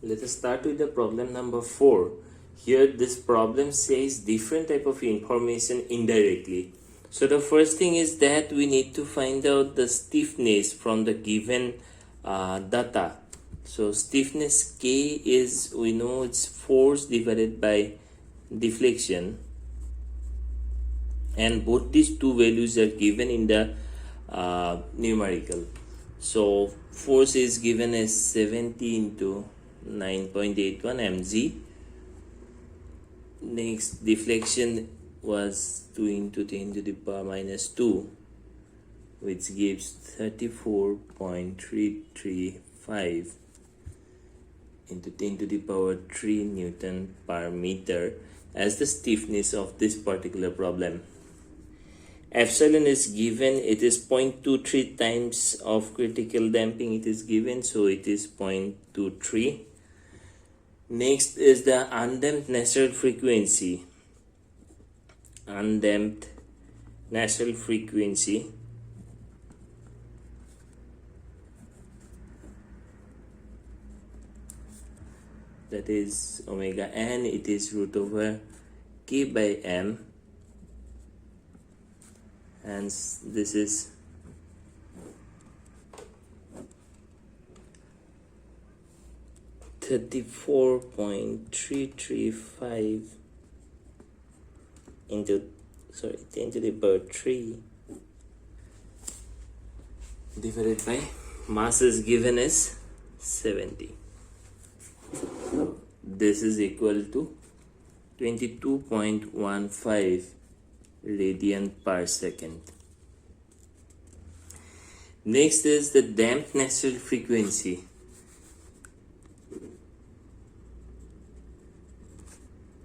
Let us start with the problem number 4. Here this problem says different type of information indirectly. So the first thing is that we need to find out the stiffness from the given data. So stiffness K is, we know it's force divided by deflection, and both these two values are given in the numerical. So force is given as 70 into 9.81 mg. Next, deflection was 2 into 10 to the power minus 2, which gives 34.335 into 10 to the power 3 Newton per meter as the stiffness of this particular problem. Epsilon is given, it is 0.23 times of critical damping it is given, so it is 0.23. Next is the undamped natural frequency. Undamped natural frequency that is omega n, it is root over k by m, and this is (34.335) into 10 to the power 3 divided by mass is given as 70. This is equal to 22.15 radian per second. Next is the damped natural frequency.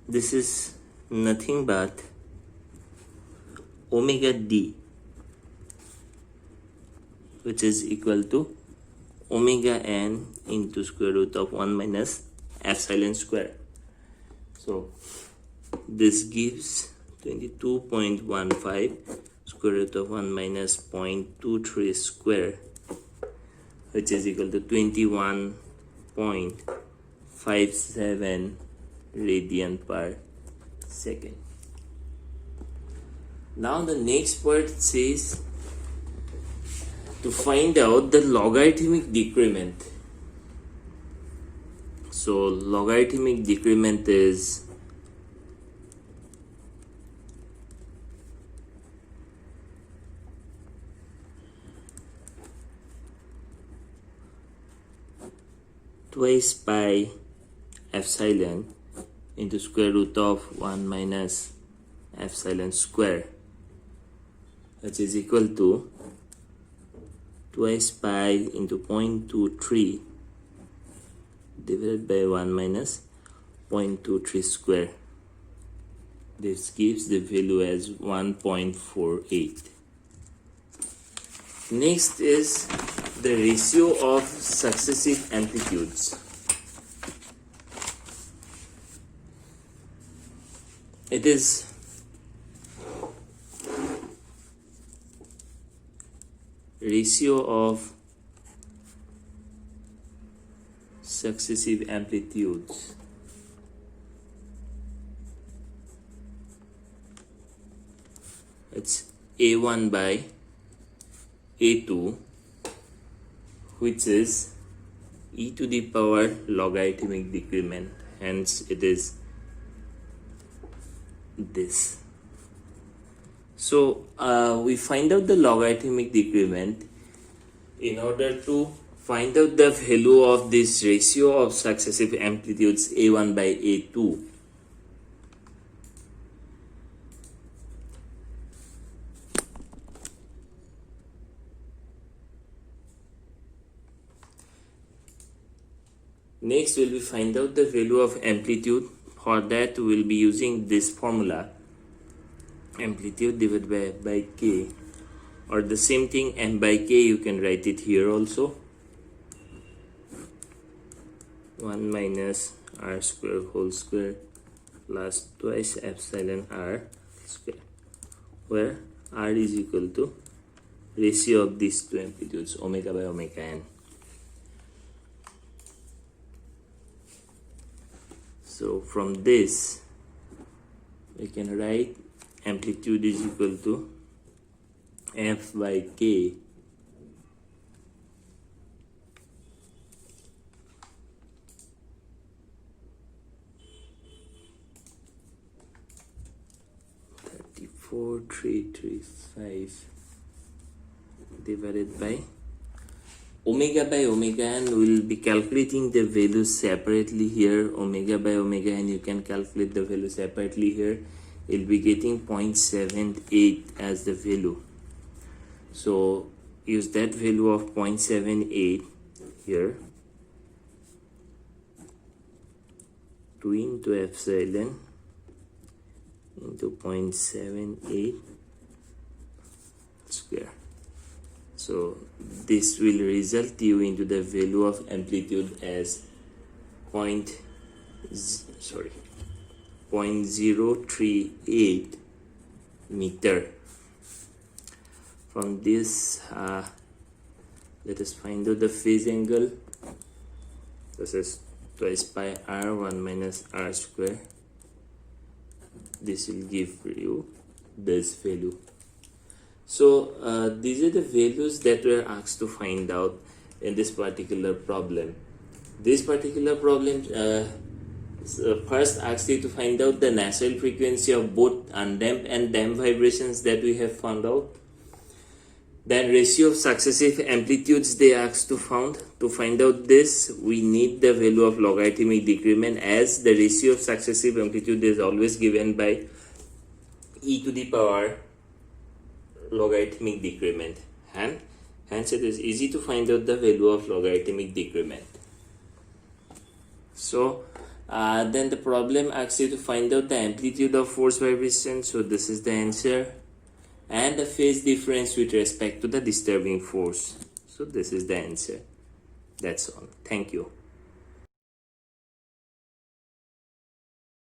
This is nothing but omega d, which is equal to omega n into square root of 1 minus epsilon square. So this gives 22.15 square root of 1 minus 0.23 square, which is equal to 21.57 radian per second. Now the next part says to find out the logarithmic decrement. So logarithmic decrement is twice pi epsilon into square root of 1 minus epsilon square, which is equal to twice pi into 0.23 divided by 1 minus 0.23 square. This gives the value as 1.48. Next is the ratio of successive amplitudes. It is ratio of successive amplitudes. It's A1 by A2, which is e to the power logarithmic decrement, hence it is this. So we find out the logarithmic decrement. In order to find out the value of this ratio of successive amplitudes A1 by A2, next we will find out the value of amplitude. For that we will be using this formula, amplitude divided by k, or the same thing, m by k, you can write it here also, 1 minus r square whole square plus twice epsilon r square, where r is equal to ratio of these two amplitudes, omega by omega n. So from this we can write amplitude is equal to F by K four three three five divided by omega by omega, and we'll be calculating the values separately here. Omega by omega, and you can calculate the value separately here. You'll be getting 0.78 as the value. So use that value of 0.78 here, 2 into epsilon into 0.78 square. So this will result you into the value of amplitude as 0.038 meter. From this let us find out the phase angle. This is twice pi r 1 minus r square. This will give you this value. So these are the values that were asked to find out in this particular problem. This particular problem first asks you to find out the natural frequency of both undamped and damped vibrations that we have found out. Then ratio of successive amplitudes they asked to find. To find out this, we need the value of logarithmic decrement, as the ratio of successive amplitude is always given by e to the power logarithmic decrement, and hence it is easy to find out the value of logarithmic decrement. So then the problem asks you to find out the amplitude of force vibration. So this is the answer, and the phase difference with respect to the disturbing force. So this is the answer. That's all. Thank you.